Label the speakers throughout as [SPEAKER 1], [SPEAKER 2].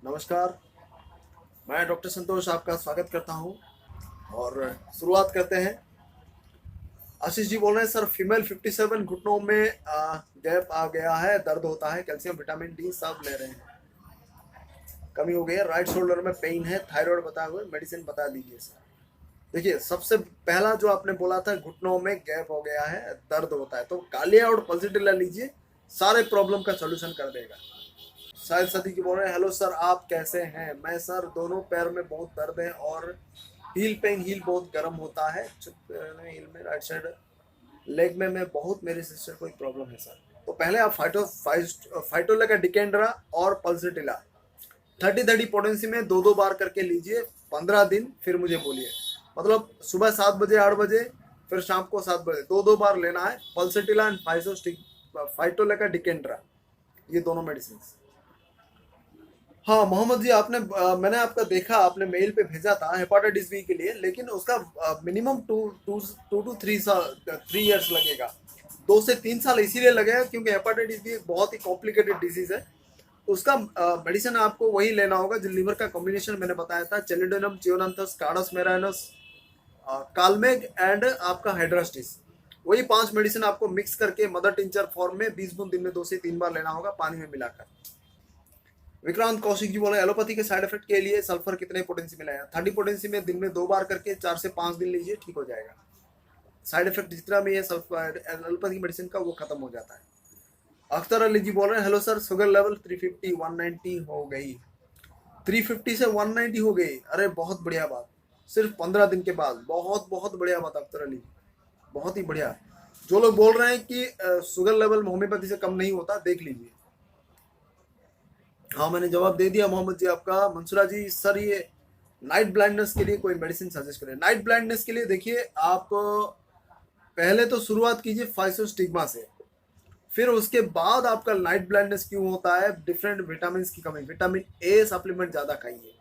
[SPEAKER 1] नमस्कार। मैं डॉक्टर संतोष आपका स्वागत करता हूं और शुरुआत करते हैं। आशीष जी बोल रहे हैं, सर फीमेल 57 घुटनों में गैप आ गया है, दर्द होता है, कैल्शियम विटामिन डी सब ले रहे हैं, कमी हो गई है, राइट शोल्डर में पेन है, थायराइड बताए हुए, मेडिसिन बता दीजिए सर। देखिए, सबसे पहला जो आपने बोला था घुटनों में गैप हो गया है, दर्द होता है, तो कालिया और पल्सिटिला लीजिए, सारे प्रॉब्लम का सोल्यूशन कर देगा। शायद सदी की बोल रहे हैं, हेलो सर आप कैसे हैं। मैं सर दोनों पैर में बहुत दर्द है और हील पेन, हील बहुत गर्म होता है, हील में राइट साइड लेग में मैं बहुत, मेरे सिस्टर को एक प्रॉब्लम है सर। तो पहले आप फाइटोला का डिकेंड्रा और पल्सिटिला 30-30 पोटेंसी में दो दो बार करके लीजिए 15 दिन, फिर मुझे बोलिए। मतलब सुबह 7 बजे 8 बजे, फिर शाम को 7 बजे, दो दो बार लेना है पल्सिटिला एंड फाइटोला का डिकेंड्रा, ये दोनों मेडिसिन। हाँ मोहम्मद जी, मैंने आपका देखा, आपने मेल पे भेजा था हेपाटाइटिस बी के लिए, लेकिन उसका minimum two two two two three साल 3 इयर्स लगेगा। 2 से 3 साल इसीलिए लगेगा क्योंकि हेपाटाइटिस बी एक बहुत ही कॉम्प्लिकेटेड डिजीज है। उसका मेडिसिन आपको वही लेना होगा जो लीवर का कॉम्बिनेशन मैंने बताया था, चेलिडोनम, चियोनांथस, कार्डस मेराइनस, कालमेग एंड आपका हाइड्रास्टिस। वही 5 मेडिसिन आपको मिक्स करके मदर टिंचर फॉर्म में 20 बूंद दिन में 2 से 3 बार लेना होगा, पानी में मिलाकर। विक्रांत कौशिक जी बोले, एलोपैथी के साइड इफेक्ट के लिए सल्फर कितने पोटेंसी में लाया। 30 पोटेंसी में दिन में 2 बार करके 4 से 5 दिन लीजिए, ठीक हो जाएगा। साइड इफेक्ट जितना भी है सल्फर एलोपैथी मेडिसिन का वो खत्म हो जाता है। अख्तर अली जी बोल रहे हैं, हेलो सर शुगर लेवल 350 190 हो गई। 350 से 190 हो गई, अरे बहुत बढ़िया बात, सिर्फ 15 दिन के बाद, बहुत बहुत बढ़िया बात अख्तर अली, बहुत ही बढ़िया। जो लोग बोल रहे हैं कि शुगर लेवल होम्योपैथी से कम नहीं होता, देख लीजिए। हाँ मैंने जवाब दे दिया मोहम्मद जी आपका। मंसूरा जी, सर ये नाइट ब्लाइंडनेस के लिए कोई मेडिसिन सजेस्ट करें। नाइट ब्लाइंडनेस के लिए देखिए, आप पहले तो शुरुआत कीजिए फाइसोस्टिग्मा से, फिर उसके बाद आपका नाइट ब्लाइंडनेस क्यों होता है, डिफरेंट विटामिन की कमी, विटामिन ए सप्लीमेंट ज़्यादा खाइए।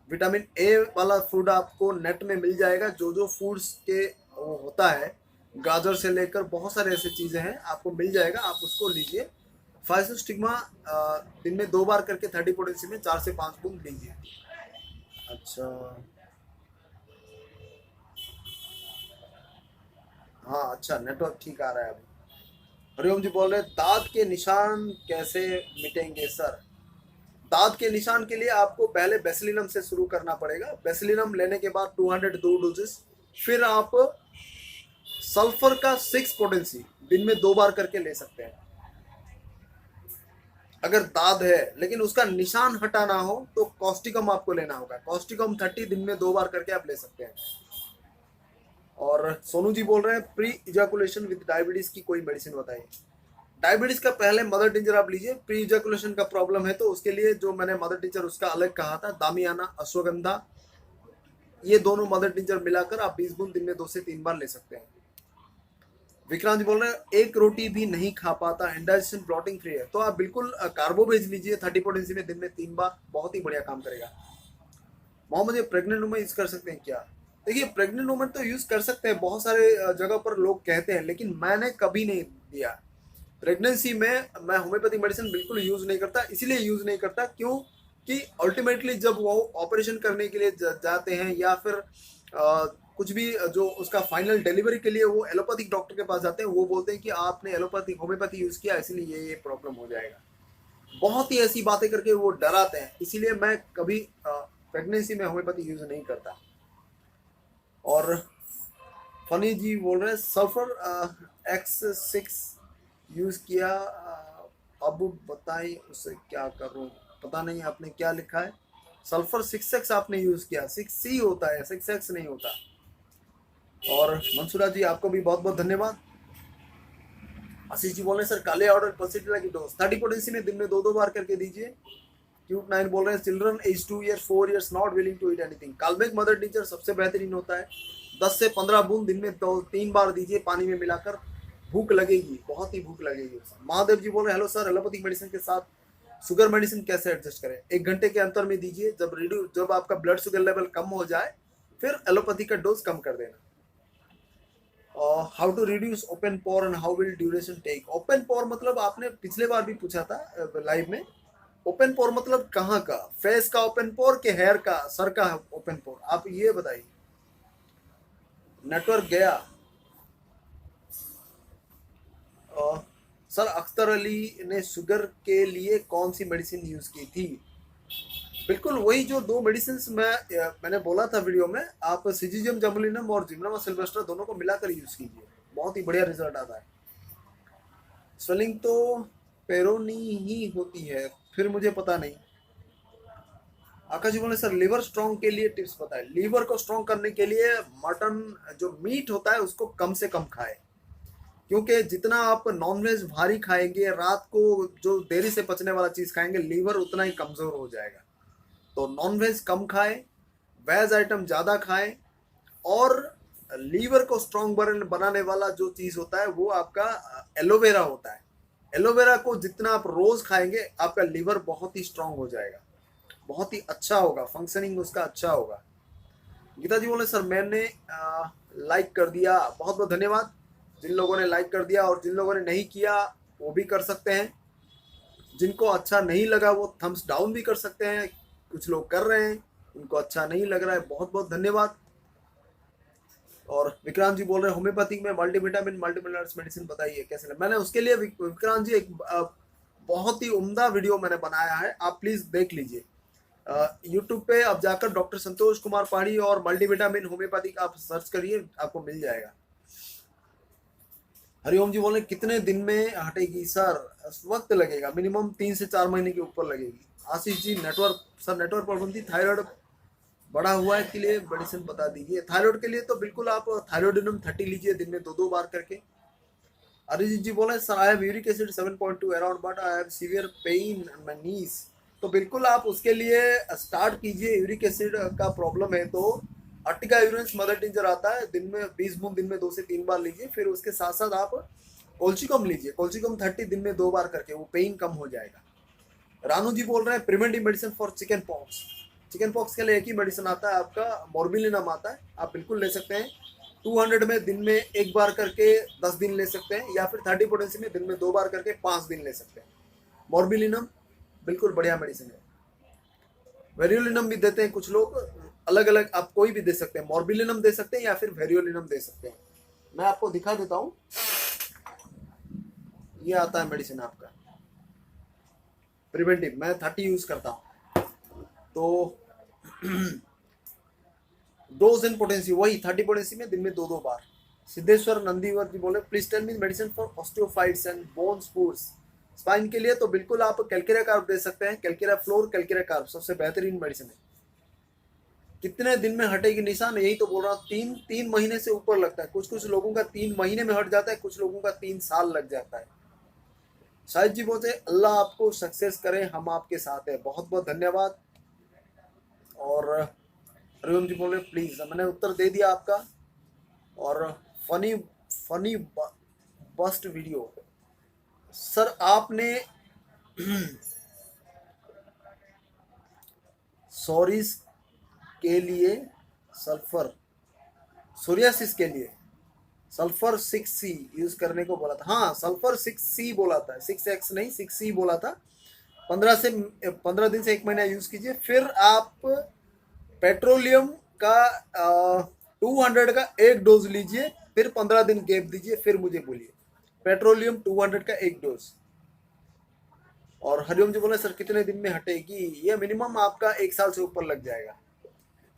[SPEAKER 1] विटामिन ए वाला फूड आपको नेट में मिल जाएगा, जो जो फूड्स के वो होता है, गाजर से लेकर बहुत सारे ऐसे चीज़ें हैं, आपको मिल जाएगा, आप उसको लीजिए। फाइसोस्टिग्मा दिन में 2 बार करके 30 पोटेंसी में 4 से 5 बूंद लीजिए। अच्छा, हाँ अच्छा, नेटवर्क ठीक आ रहा है अभी। हरिओम जी बोल रहे हैं, दांत के निशान कैसे मिटेंगे सर। दांत के निशान के लिए आपको पहले बेसिलिनम से शुरू करना पड़ेगा। बेसिलिनम लेने के बाद 200 दो डोजेस, फिर आप सल्फर का 6 पोटेंसी दिन में 2 बार करके ले सकते हैं। अगर दाद है लेकिन उसका निशान हटाना हो तो कॉस्टिकम आपको लेना होगा। कॉस्टिकम 30 दिन में 2 बार करके आप ले सकते हैं। और सोनू जी बोल रहे हैं, प्री इजाकुलेशन विद डायबिटीज की कोई मेडिसिन बताइए। डायबिटीज का पहले मदर टिंचर आप लीजिए। प्री इजाकुलेशन का प्रॉब्लम है तो उसके लिए जो मैंने मदर टिंचर उसका अलग कहा था, दामियाना, अश्वगंधा, ये दोनों मदर टिंचर मिलाकर आप 20 बूंद दिन में 2 से 3 बार ले सकते हैं। विक्रांत जी बोल रहे हैं, एक रोटी भी नहीं खा पाता, इंडाइजेशन ब्लॉटिंग फ्री है, तो आप बिल्कुल कार्बो भेज लीजिए 30 पोटेंसी में दिन में 3 बार, बहुत ही बढ़िया काम करेगा। मोहम्मद, ये प्रेग्नेंट वुमेन यूज कर सकते हैं क्या। देखिए, प्रेग्नेंट वुमेन तो यूज कर सकते हैं, बहुत सारे जगह पर लोग कहते हैं, लेकिन मैंने कभी नहीं दिया। प्रेगनेंसी में मैं होम्योपैथिक मेडिसिन बिल्कुल यूज नहीं करता। इसीलिए यूज नहीं करता क्यों कि अल्टीमेटली जब वो ऑपरेशन करने के लिए जाते हैं या फिर कुछ भी जो उसका फाइनल डिलीवरी के लिए वो एलोपैथिक डॉक्टर के पास जाते हैं, वो बोलते हैं कि आपने एलोपैथिक होम्योपैथी यूज किया इसलिए ये प्रॉब्लम हो जाएगा। बहुत ही ऐसी बातें करके वो डराते हैं, इसीलिए मैं कभी प्रेगनेंसी में होम्योपैथी यूज नहीं करता। और फनी जी बोल रहे हैं, सल्फर X6 यूज किया, अब बताएं उसे क्या करूं। पता नहीं आपने क्या लिखा है। सल्फर 6X आपने यूज किया, 6C होता है, 6X नहीं होता। और मंसूरा जी, आपको भी बहुत बहुत धन्यवाद। आशीष जी बोल रहे हैं, सर काले ऑर्डर पल्सिटिला की डोज 30 पोटेंसी में दिन में 2 2 बार करके दीजिए। क्यूट 9 बोल रहे हैं, children age 2 years 4 years not willing to eat anything, कालमेक मदर टीचर सबसे बेहतरीन होता है। 10 से 15 बूंद दिन में 2 3 बार दीजिए, पानी में मिलाकर, भूख लगेगी, बहुत ही भूख लगेगी। महादेव जी बोल रहे हैं, हेलो सर, एलोपैथिक मेडिसिन के साथ शुगर मेडिसिन कैसे एडजस्ट करें। 1 घंटे के अंतर में दीजिए, जब आपका ब्लड शुगर लेवल कम हो जाए फिर एलोपैथी का डोज कम कर देना। How to reduce open pore and how will duration take. Open pore मतलब आपने पिछले बार भी पूछा था लाइव में, ओपन पोर मतलब कहाँ का? फेस का ओपन पोर के हेयर का, सर का ओपन पोर? आप ये बताइए। नेटवर्क गया। सर अख्तर अली ने शुगर के लिए कौन सी मेडिसिन यूज की थी? बिल्कुल वही जो दो मेडिसिन मैंने बोला था वीडियो में, आप सिजिजियम जमुलिनम और जिम्नामा सिल्वेस्टर दोनों को मिलाकर यूज कीजिए, बहुत ही बढ़िया रिजल्ट आता है। स्वेलिंग तो पेरोनी ही होती है, फिर मुझे पता नहीं। आकाश जी बोले सर लीवर स्ट्रॉन्ग के लिए टिप्स बताएं। लीवर को स्ट्रॉन्ग करने के लिए मटन जो मीट होता है उसको कम से कम खाएं, क्योंकि जितना आप नॉनवेज भारी खाएंगे, रात को जो देरी से पचने वाला चीज खाएंगे, लीवर उतना ही कमजोर हो जाएगा। तो नॉनवेज कम खाएं, वेज आइटम ज़्यादा खाएं, और लीवर को स्ट्रॉन्ग बनाने वाला जो चीज़ होता है वो आपका एलोवेरा होता है। एलोवेरा को जितना आप रोज़ खाएंगे, आपका लीवर बहुत ही स्ट्रॉन्ग हो जाएगा, बहुत ही अच्छा होगा, फंक्शनिंग उसका अच्छा होगा। गीता जी बोले सर मैंने लाइक कर दिया, बहुत बहुत धन्यवाद जिन लोगों ने लाइक कर दिया, और जिन लोगों ने नहीं किया वो भी कर सकते हैं। जिनको अच्छा नहीं लगा वो थम्स डाउन भी कर सकते हैं, कुछ लोग कर रहे हैं, उनको अच्छा नहीं लग रहा है, बहुत बहुत धन्यवाद। और विक्रांत जी बोल रहे हैं होम्योपैथिक में मल्टीविटामिन मल्टीमिनरल्स मेडिसिन बताइए कैसे ले। मैंने उसके लिए विक्रांत जी एक बहुत ही उम्दा वीडियो मैंने बनाया है, आप प्लीज देख लीजिए। यूट्यूब पे आप जाकर डॉक्टर संतोष कुमार पहाड़ी और मल्टीविटामिन होम्योपैथिक आप सर्च करिए, आपको मिल जाएगा। हरिओम जी बोले कितने दिन में हटेगी? सर वक्त लगेगा, मिनिमम 3 से 4 महीने के ऊपर लगेगी। Ashish ji network, sir network problem थी, थायराइड बढ़ा हुआ है के लिए मेडिसिन बता दीजिए। थायराइड के लिए तो बिल्कुल आप थायरोडिनम 30 लीजिए दिन में 2-2 बार करके। अरिजीत जी बोले sir I have uric acid 7.2 around but I have severe pain my knees. तो बिल्कुल आप उसके लिए स्टार्ट कीजिए। यूरिक एसिड का प्रॉब्लम है तो अर्टिका यूरेंस मदर टिंचर आता है, दिन में 20 बूंद दिन में 2 से 3 बार लीजिए। फिर उसके साथ साथ आप कोल्चिकम लीजिए, कोल्चिकम 30 दिन में 2 बार करके, वो पेन कम हो जाएगा। रानू जी बोल रहे हैं preventive medicine for chicken pox. Chicken pox के लिए एक ही मेडिसिन आता है आपका, मॉर्बिलिनम आता है, आप बिल्कुल ले सकते हैं। 200 में दिन में 1 बार करके 10 दिन ले सकते हैं, या फिर 30 पोटेंसी में दिन में 2 बार करके 5 दिन ले सकते हैं। मॉर्बिलिनम बिल्कुल बढ़िया मेडिसिन है। वेरियोलिनम भी देते हैं कुछ लोग, अलग अलग आप कोई भी दे सकते हैं, मॉर्बिलिनम दे सकते हैं या फिर वेरियोलिनम दे सकते हैं। मैं आपको दिखा देता हूँ, ये आता है मेडिसिन आपका प्रिवेंटिव, मैं 30 यूज करता हूँ। तो डोज एंड पोटेंसी वही 30 पोटेंसी में दिन में 2-2 बार। सिद्धेश्वर नंदीवर जी बोले please tell me medicine for osteophytes and bone spurs. Spine के लिए तो बिल्कुल आप कैल्केरिया कार्ब दे सकते हैं, कैल्केरिया फ्लोर, कैल्केरिया कार्ब सबसे बेहतरीन मेडिसिन है। कितने दिन में हटेगी निशान? यही तो बोल रहा हूँ, 3 महीने से ऊपर लगता है। कुछ कुछ लोगों का 3 महीने में हट जाता है, कुछ लोगों का 3 साल लग जाता है। शाहिद जी बोलते अल्लाह आपको सक्सेस करे, हम आपके साथ हैं, बहुत बहुत धन्यवाद। और हरिओम जी बोले प्लीज, मैंने उत्तर दे दिया आपका। और funny funny bust video, sir आपने सॉरीज के लिए सल्फर, सोरियासिस के लिए सल्फर 6C यूज करने को बोला था। हाँ सल्फर 6C बोला था, 6X नहीं 6C बोला था। 15 दिन से 1 महीना यूज कीजिए, फिर आप पेट्रोलियम का 200 का 1 डोज लीजिए, फिर 15 दिन गैप दीजिए, फिर मुझे बोलिए। पेट्रोलियम 200 का 1 डोज। और हरिओम जी बोले सर कितने दिन में हटेगी? ये मिनिमम आपका 1 साल से ऊपर लग जाएगा।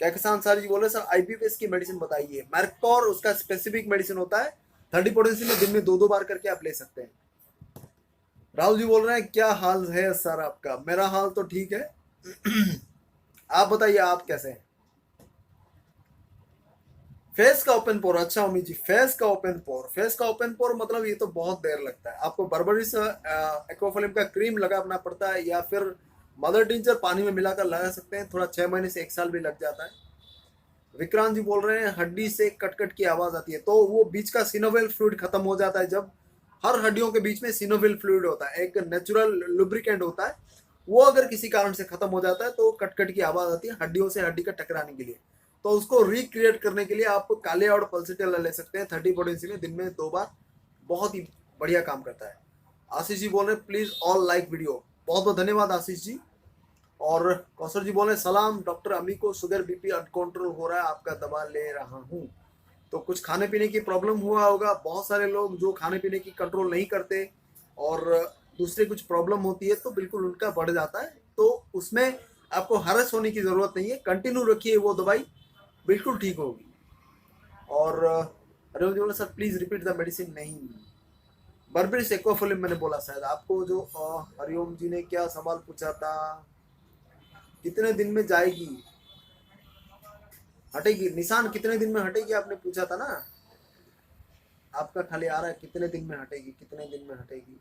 [SPEAKER 1] क्या किसान सर जी बोले सर आईबीपीएस की मेडिसिन बताइए। मैर्कोर उसका स्पेसिफिक मेडिसिन होता है, 30 पोटेंसी में दिन में 2-2 बार करके आप ले सकते हैं। राहुल जी बोल रहे हैं क्या हाल है सर आपका? मेरा हाल तो ठीक है। आप बताइए आप कैसे हैं? फेस का ओपन पोर, अच्छा अमित जी फेस का ओपन पोर, फेस का ओपन पोर मतलब ये तो बहुत देर लगता है। आपको बर्बरिस एक्वाफिल्म का क्रीम लगाना पड़ता है, या फिर मदर टिंचर पानी में मिलाकर लगा सकते हैं, थोड़ा 6 महीने से 1 साल भी लग जाता है। विक्रांत जी बोल रहे हैं हड्डी से कट कट की आवाज आती है, तो वो बीच का सिनोविल फ्लूइड खत्म हो जाता है। जब हर हड्डियों के बीच में सिनोविल फ्लूइड होता है, एक नेचुरल लुब्रिकेंट होता है, वो अगर किसी कारण से खत्म हो जाता है तो कट कट की आवाज आती है हड्डियों से हड्डी का टकराने के लिए। तो उसको रिक्रिएट करने के लिए आप काले और पल्सिटेल ले सकते हैं 30 पोटेंसी में दिन में 2 बार, बहुत ही बढ़िया काम करता है। आशीष जी बोल रहे हैं प्लीज ऑल लाइक वीडियो। बहुत बहुत धन्यवाद आशीष जी। और कौशल जी बोले सलाम डॉक्टर अमी को शुगर बीपी अनकंट्रोल हो रहा है, आपका दवा ले रहा हूँ। तो कुछ खाने पीने की प्रॉब्लम हुआ होगा, बहुत सारे लोग जो खाने पीने की कंट्रोल नहीं करते और दूसरे कुछ प्रॉब्लम होती है तो बिल्कुल उनका बढ़ जाता है। तो उसमें आपको हरस होने की ज़रूरत नहीं है, कंटिन्यू रखिए, वो दवाई बिल्कुल ठीक होगी। और अरे जी बोले sir please repeat the medicine, नहीं बर्बरिस एक्वाफोलिम मैंने बोला शायद आपको। जो हरिओम जी ने क्या सवाल पूछा था, कितने दिन में जाएगी हटेगी, निशान कितने दिन में हटेगी आपने पूछा था ना। आपका खाली आ रहा है कितने दिन में हटेगी, कितने दिन में हटेगी।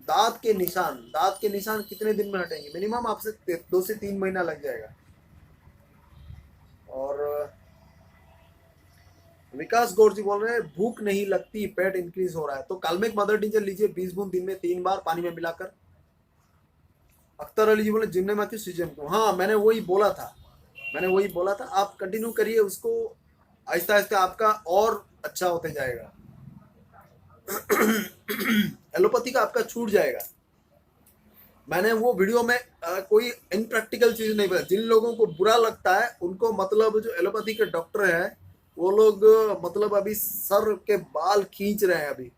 [SPEAKER 1] दांत के निशान कितने दिन में हटेंगे, मिनिमम आपसे 2 से 3 महीना लग जाएगा। और विकास गौर जी बोल रहे हैं भूख नहीं लगती, पेट इंक्रीज हो रहा है, तो काल्मेक मदर टिंचर लीजिए 20 बूंद दिन में 3 बार पानी में मिलाकर। अख्तर अली जी बोले जिम्नेमाकी सीजन को, हाँ मैंने वही बोला था, आप कंटिन्यू करिए उसको, आहिस्ता आहिस्ता आपका और अच्छा होते जाएगा। एलोपैथी का आपका छूट जाएगा। मैंने वो वीडियो में कोई इनप्रैक्टिकल चीज नहीं बताई, जिन लोगों को बुरा लगता है उनको, मतलब जो एलोपैथी के डॉक्टर है वो लोग मतलब अभी सर के बाल खींच रहे हैं अभी।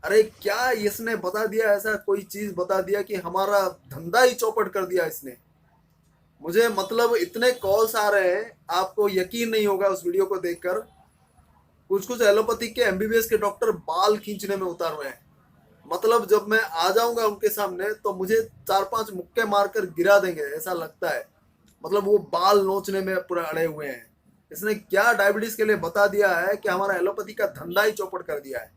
[SPEAKER 1] अरे क्या इसने बता दिया, ऐसा कोई चीज बता दिया कि हमारा धंधा ही चौपट कर दिया इसने। मुझे मतलब इतने कॉल्स आ रहे हैं, आपको यकीन नहीं होगा उस वीडियो को देखकर। कुछ कुछ एलोपैथी के एमबीबीएस के डॉक्टर बाल खींचने में उतार हुए हैं। मतलब जब मैं आ जाऊंगा उनके सामने तो मुझे 4-5 मुक्के मारकर गिरा देंगे ऐसा लगता है। मतलब वो बाल नोचने में पूरा अड़े हुए हैं। इसने क्या डायबिटीज के लिए बता दिया है कि हमारा एलोपैथी का धंधा ही चौपट कर दिया है।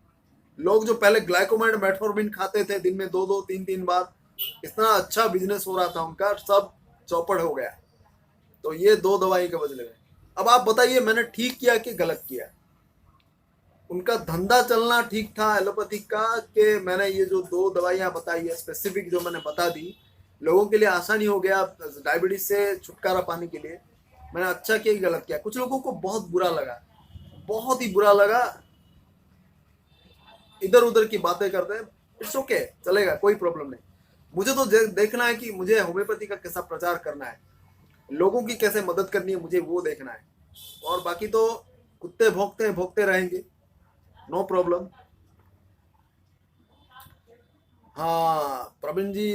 [SPEAKER 1] लोग जो पहले ग्लाइकोमाइड मेटफॉर्मिन खाते थे दिन में 2-2 3-3 बार, इतना अच्छा बिजनेस हो रहा था उनका, सब चौपट हो गया। तो ये 2 दवाई के बदले में। अब आप बताइए मैंने ठीक किया कि गलत किया। उनका धंधा चलना ठीक था एलोपैथी का, कि मैंने ये जो 2 दवाइयां बताई है स्पेसिफिक जो मैंने बता दी, लोगों के लिए आसानी हो गया डायबिटीज से छुटकारा पाने के लिए। मैंने अच्छा किया कि गलत किया। कुछ लोगों को बहुत बुरा लगा, बहुत ही बुरा लगा, इधर उधर की बातें करते हैं। इट्स ओके, चलेगा, कोई प्रॉब्लम नहीं। मुझे तो देखना है कि मुझे होम्योपैथी का कैसा प्रचार करना है, लोगों की कैसे मदद करनी है, मुझे वो देखना है। और बाकी तो कुत्ते भौंकते भौंकते रहेंगे, नो प्रॉब्लम। हाँ प्रवीण जी,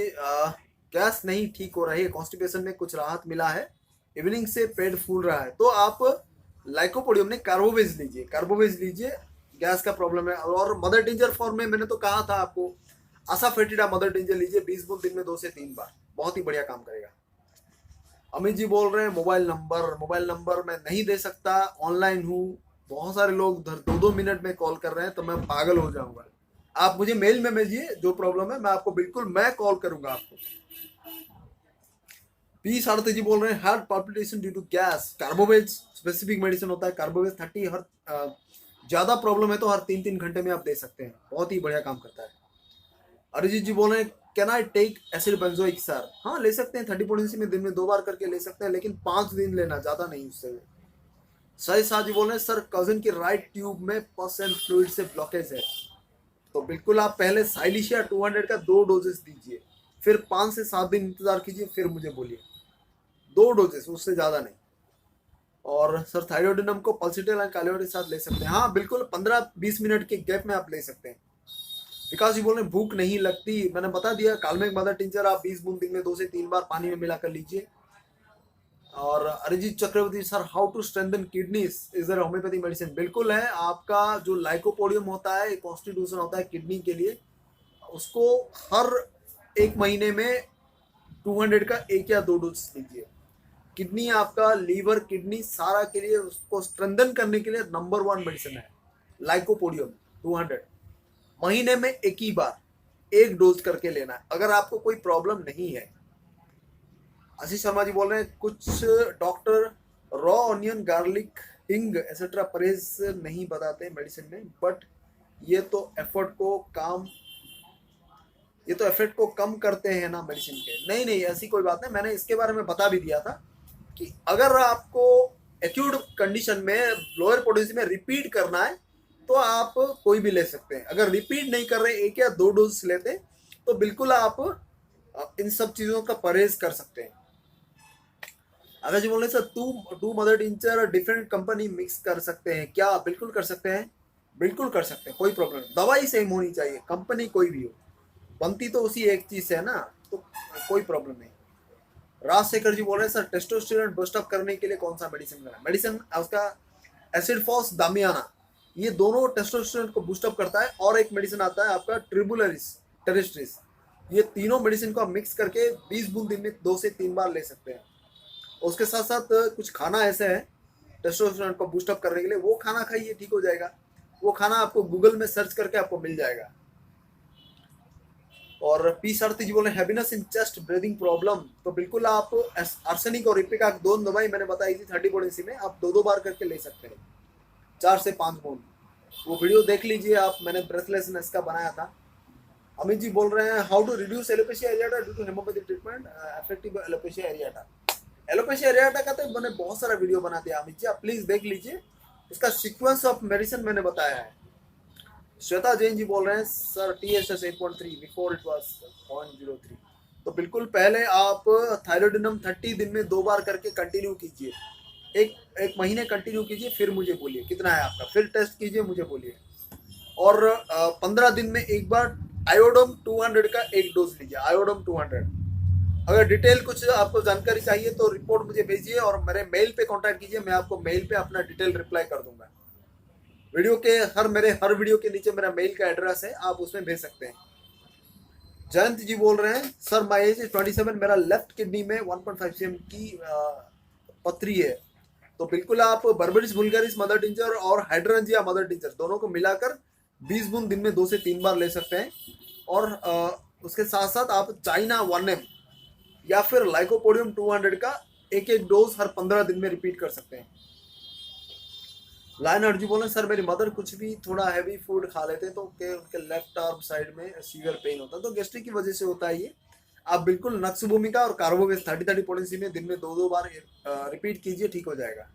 [SPEAKER 1] गैस नहीं ठीक हो रही है, कॉन्स्टिपेशन में कुछ राहत मिला है, इवनिंग से पेट फूल रहा है, तो आप लाइकोपोडियम ने कार्बोवेज लीजिए, गैस का प्रॉब्लम है। और मदर टिंजर फॉर्म में मैंने तो कहा था आपको, असाफेटिडा मदर टिंजर लीजिए 20 बूंद दिन में 2 से 3 बार, बहुत ही बढ़िया काम करेगा। अमित जी बोल रहे हैं मोबाइल नंबर मैं नहीं दे सकता, ऑनलाइन हूँ, बहुत सारे लोग 2-2 मिनट में कॉल कर रहे हैं तो मैं पागल हो जाऊंगा। आप मुझे मेल में भेजिए जो प्रॉब्लम है, मैं आपको बिल्कुल मैं कॉल करूंगा आपको। पी सारथी जी बोल रहे हैं heart palpitation due to gas, carboveg specific medicine होता है, कार्बोवेज 30 हर ज्यादा प्रॉब्लम है तो हर 3-3 घंटे में आप दे सकते हैं, बहुत ही बढ़िया काम करता है। अरिजीत जी बोल रहे हैं can I take acid benzoic sir, हाँ ले सकते हैं, 30 पोटेंसी में दिन में 2 बार करके ले सकते हैं, लेकिन 5 दिन लेना, ज्यादा नहीं उससे। सही शाह जी बोल रहे हैं सर कजन की राइट ट्यूब में पस एंड फ्लूइड से ब्लॉकेज है, तो बिल्कुल आप पहले साइलिशिया 200 का 2 डोजेस दीजिए, फिर 5 से 7 दिन इंतजार कीजिए, फिर मुझे बोलिए। 2 डोजेस, उससे ज्यादा नहीं। और सर थायरोडिनम को पल्सिटेल एंड कालियोड के साथ ले सकते हैं, हाँ बिल्कुल 15-20 मिनट के गैप में आप ले सकते हैं। विकास जी बोल रहे हैं भूख नहीं लगती, मैंने बता दिया काल्मेक मदर टिंचर आप 20 बूंद दिन में 2 से 3 बार पानी में मिलाकर लीजिए। और Arijit Chakraborty sir how to strengthen kidneys is there homeopathy medicine, बिल्कुल है। आपका जो लाइकोपोडियम होता है, कॉन्स्टिट्यूशन होता है किडनी के लिए, उसको हर 1 महीने में 200 का 1 या 2 डोज दीजिए। किडनी आपका लीवर किडनी सारा के लिए, उसको स्ट्रेंथन करने के लिए नंबर 1 मेडिसिन है लाइकोपोडियम 200, महीने में 1 ही बार 1 डोज करके लेना है अगर आपको कोई प्रॉब्लम नहीं है। आशीष शर्मा जी बोल रहे हैं कुछ डॉक्टर रॉ ऑनियन गार्लिक हिंग एक्सेट्रा परहेज नहीं बताते मेडिसिन में, बट ये तो एफेक्ट को कम करते हैं ना मेडिसिन के। नहीं नहीं ऐसी कोई बात नहीं, मैंने इसके बारे में बता भी दिया था कि अगर आपको एक्यूट कंडीशन में लोअर पोटेंसी में रिपीट करना है तो आप कोई भी ले सकते हैं। अगर रिपीट नहीं कर रहे, 1 या 2 डोज लेते, तो बिल्कुल आप इन सब चीजों का परहेज कर सकते हैं। अगर जी बोले sir two mother tincture different company mix कर सकते हैं क्या? बिल्कुल कर सकते हैं, बिल्कुल कर सकते हैं, कोई प्रॉब्लम नहीं। दवाई सेम होनी चाहिए, कंपनी कोई भी हो, बनती तो उसी एक चीज से है ना, तो कोई प्रॉब्लम नहीं। राजशेखर जी बोल रहे हैं सर टेस्टोस्टेरोन बूस्ट अप करने के लिए कौन सा मेडिसिन लेना? मेडिसिन उसका एसिड फॉस दामियाना, ये दोनों टेस्टोस्टेरोन को बूस्ट अप करता है। और एक मेडिसिन आता है आपका ट्रिबुलरिस टेरेस्ट्रिस, ये तीनों मेडिसिन को आप मिक्स करके 20 बूंद दिन में 2 से 3 बार ले सकते हैं। उसके साथ साथ कुछ खाना ऐसे है टेस्टोस्टेरोन को बूस्ट अप करने के लिए, वो खाना खाइए, ठीक हो जाएगा। वो खाना आपको गूगल में सर्च करके आपको मिल जाएगा। और पी सारथी जी बोले heaviness in chest breathing problem, तो बिल्कुल आप आर्सेनिक और इपिका दोनों दवाई मैंने बताई थी 30 पोटेंसी में, आप 2-2 बार करके ले सकते हैं, 4 से 5 बूंद। वो वीडियो देख लीजिए आप, मैंने ब्रेथलेसनेस का बनाया था। अमित जी बोल रहे हैं how to reduce alopecia areata due to homeopathic treatment effective alopecia areata. Alopecia areata का तो मैंने बहुत सारा वीडियो बना दिया अमित जी, आप प्लीज देख लीजिए, उसका सीक्वेंस ऑफ मेडिसिन मैंने बताया है। श्वेता जैन जी बोल रहे हैं sir TSS 8.3 before it was 0.03, तो बिल्कुल पहले आप थायरोडिनम 30 दिन में 2 बार करके कंटिन्यू कीजिए, एक महीने कंटिन्यू कीजिए, फिर मुझे बोलिए कितना है आपका, फिर टेस्ट कीजिए, मुझे बोलिए। और 15 दिन में एक बार आयोडम 200 का एक डोज लीजिए, आयोडम 200। अगर डिटेल कुछ आपको जानकारी चाहिए तो रिपोर्ट मुझे भेजिए और मेरे मेल पे कांटेक्ट कीजिए, मैं आपको मेल पे अपना डिटेल रिप्लाई कर दूंगा। वीडियो के हर वीडियो के नीचे मेरा मेल का एड्रेस है, आप उसमें भेज सकते हैं। जयंत जी बोल रहे हैं सर माई एज इज 27, मेरा लेफ्ट किडनी में 1.5 cm की पथरी है, तो बिल्कुल आप बर्बरिस वुल्गारिस मदर टिंचर और हाइड्रेंजिया मदर टिंचर दोनों को मिलाकर 20 बूंद दिन में 2 से 3 बार ले सकते हैं। और उसके साथ साथ आप चाइना 1M या फिर लाइकोपोडियम 200 का एक डोज हर 15 दिन में रिपीट कर सकते हैं। लाइन अर्जी बोले सर मेरी मदर कुछ भी थोड़ा हैवी फूड खा लेते हैं तो उनके लेफ्ट आर्म साइड में सीवियर पेन होता है, तो गैस्ट्रिक की वजह से होता है ये। आप बिल्कुल नक्स भूमिका और कार्बोवेस 30-30 पोटेंसी में दिन में 2-2 बार रिपीट कीजिए, ठीक हो जाएगा।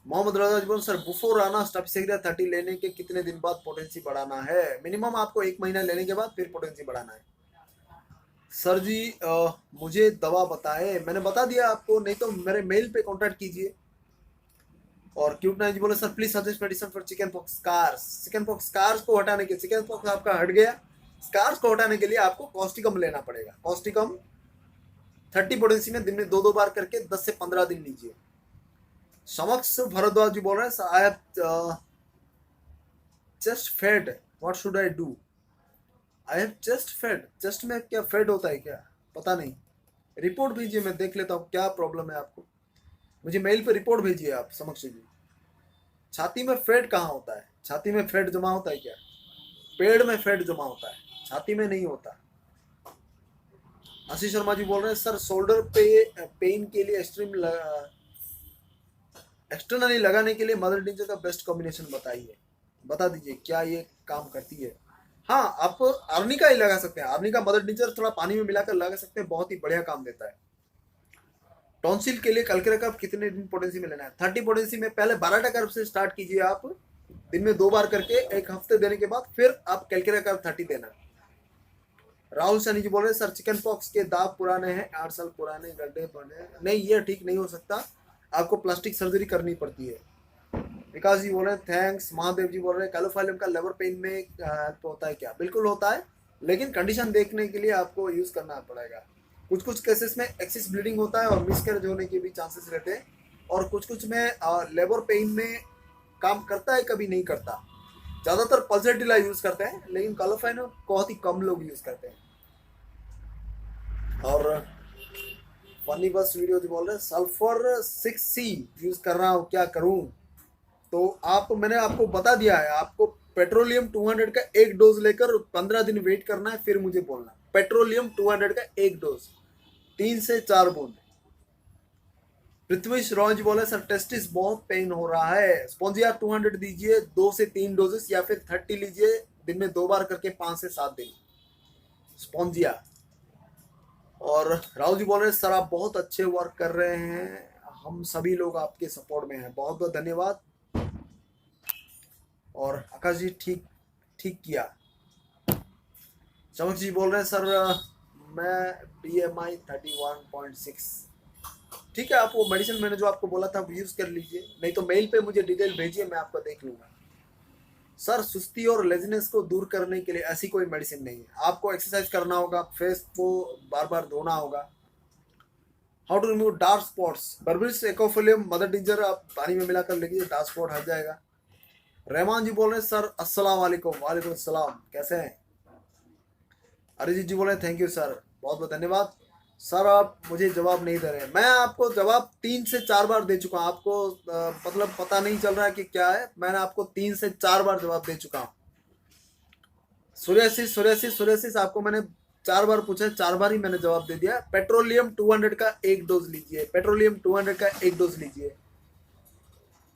[SPEAKER 1] मोहम्मद रजा जी बोल सर बिफोर आना स्टेपिसेग्रिया 30 लेने के कितने दिन बाद पोटेंसी बढ़ाना है? मिनिमम आपको 1 महीना लेने के बाद फिर पोटेंसी बढ़ाना है। सर जी मुझे दवा बताए, मैंने बता दिया आपको, नहीं तो मेरे मेल पे कांटेक्ट कीजिए। और क्यूट नाइन जी बोले sir please suggest medicine for chicken pox scars. Chicken pox scars को हटाने के, चिकन पॉक्स आपका हट गया, स्कार्स को हटाने के लिए आपको कॉस्टिकम लेना पड़ेगा। कॉस्टिकम 30 पोटेंसी में दिन में 2-2 बार करके 10 से 15 दिन लीजिए। समक्ष भरद्वाज जी बोल रहे हैं sir I have just fed, what should I do? I have just fed, just में क्या फेड होता है क्या? पता नहीं, रिपोर्ट भेजिए, मैं देख लेता हूँ क्या प्रॉब्लम है आपको, मुझे मेल पे रिपोर्ट भेजिए आप समक्ष जी। छाती में फैट कहाँ होता है? छाती में फैट जमा होता है क्या? पेड़ में फैट जमा होता है, छाती में नहीं होता। आशीष शर्मा जी बोल रहे हैं सर शोल्डर पे पेन के लिए एक्सटर्नली लगाने के लिए मदर टिंचर का बेस्ट कॉम्बिनेशन बताइए, बता दीजिए क्या ये काम करती है? हाँ, आप आर्निका ही लगा सकते हैं, आर्निका मदर टिंचर थोड़ा पानी में मिलाकर लगा सकते हैं, बहुत ही बढ़िया काम देता है। टॉन्सिल के लिए कल्केरा कप कितने दिन पोटेंसी में लेना है? 30 पोटेंसी में पहले 12 कप से स्टार्ट कीजिए आप, दिन में 2 बार करके, एक हफ्ते देने के बाद फिर आप कैलकेरा कप 30 देना। राहुल सैनी जी बोल रहे हैं सर चिकन पॉक्स के दाग पुराने हैं, 8 साल पुराने गड्ढे बने, नहीं ये ठीक नहीं हो सकता, आपको प्लास्टिक सर्जरी करनी पड़ती है। विकास जी बोल रहे हैं थैंक्स। महादेव जी बोल रहे हैं कैलोफाइलम का लेबर पेन में हेल्प होता है क्या? बिल्कुल होता है, लेकिन कंडीशन देखने के लिए आपको यूज करना पड़ेगा। कुछ कुछ केसेस में एक्सिस ब्लीडिंग होता है और मिसकैरेज होने के भी चांसेस रहते हैं, और कुछ कुछ में लेबर पेन में काम करता है, कभी नहीं करता। ज़्यादातर पल्सेटिला यूज करते हैं, लेकिन कैलोफाइलम बहुत ही कम लोग यूज करते हैं। और फनी बस वीडियो जो बोल रहे हैं सल्फर 6C यूज कर रहा हूँ, क्या करूँ? तो मैंने आपको बता दिया है, आपको पेट्रोलियम 200 का एक डोज लेकर 15 दिन वेट करना है, फिर मुझे बोलना। पेट्रोलियम 200 का एक डोज 3 से 4 बूंद। पृथ्वी रॉन्ज बोले सर टेस्टिस बहुत पेन हो रहा है, स्पोंजिया 200 दीजिए 2 से 3 डोजेस, या फिर 30 लीजिए दिन में 2 बार करके 5 से 7 दिन स्पोंजिया। और राहुल जी बोल रहे हैं सर आप बहुत अच्छे वर्क कर रहे हैं, हम सभी लोग आपके सपोर्ट में हैं, बहुत बहुत धन्यवाद। और आकाश जी ठीक ठीक किया। चमक जी बोल रहे हैं सर मैं BMI 31.6। ठीक है, आप वो मेडिसिन मैंने जो आपको बोला था वो यूज कर लीजिए, नहीं तो मेल पे मुझे डिटेल भेजिए, मैं आपको देख लूंगा। सर सुस्ती और लेजीनेस को दूर करने के लिए ऐसी कोई मेडिसिन नहीं है, आपको एक्सरसाइज करना होगा, फेस को बार बार धोना होगा। How to remove dark spots, berberis aquifolium mother tincture आप पानी में मिलाकर लेंगे, डार्क स्पॉट हट जाएगा। रहमान जी बोल रहे हैं सर अस्सलाम वालेकुम। वालेकुम अस्सलाम, कैसे हैं? अरिजीत जी बोल रहे हैं थैंक यू सर, बहुत बहुत धन्यवाद। सर आप मुझे जवाब नहीं दे रहे हैं, मैं आपको जवाब 3 से 4 बार दे चुका हूँ, आपको मतलब पता नहीं चल रहा है कि क्या है, मैंने आपको 3 से 4 बार जवाब दे चुका हूँ। सूर्याशीष सूर्याशीष सूर्याशीष आपको मैंने 4 बार पूछा है, 4 बार ही मैंने जवाब दे दिया। पेट्रोलियम 200 का एक डोज लीजिए, पेट्रोलियम 200 का एक डोज लीजिए।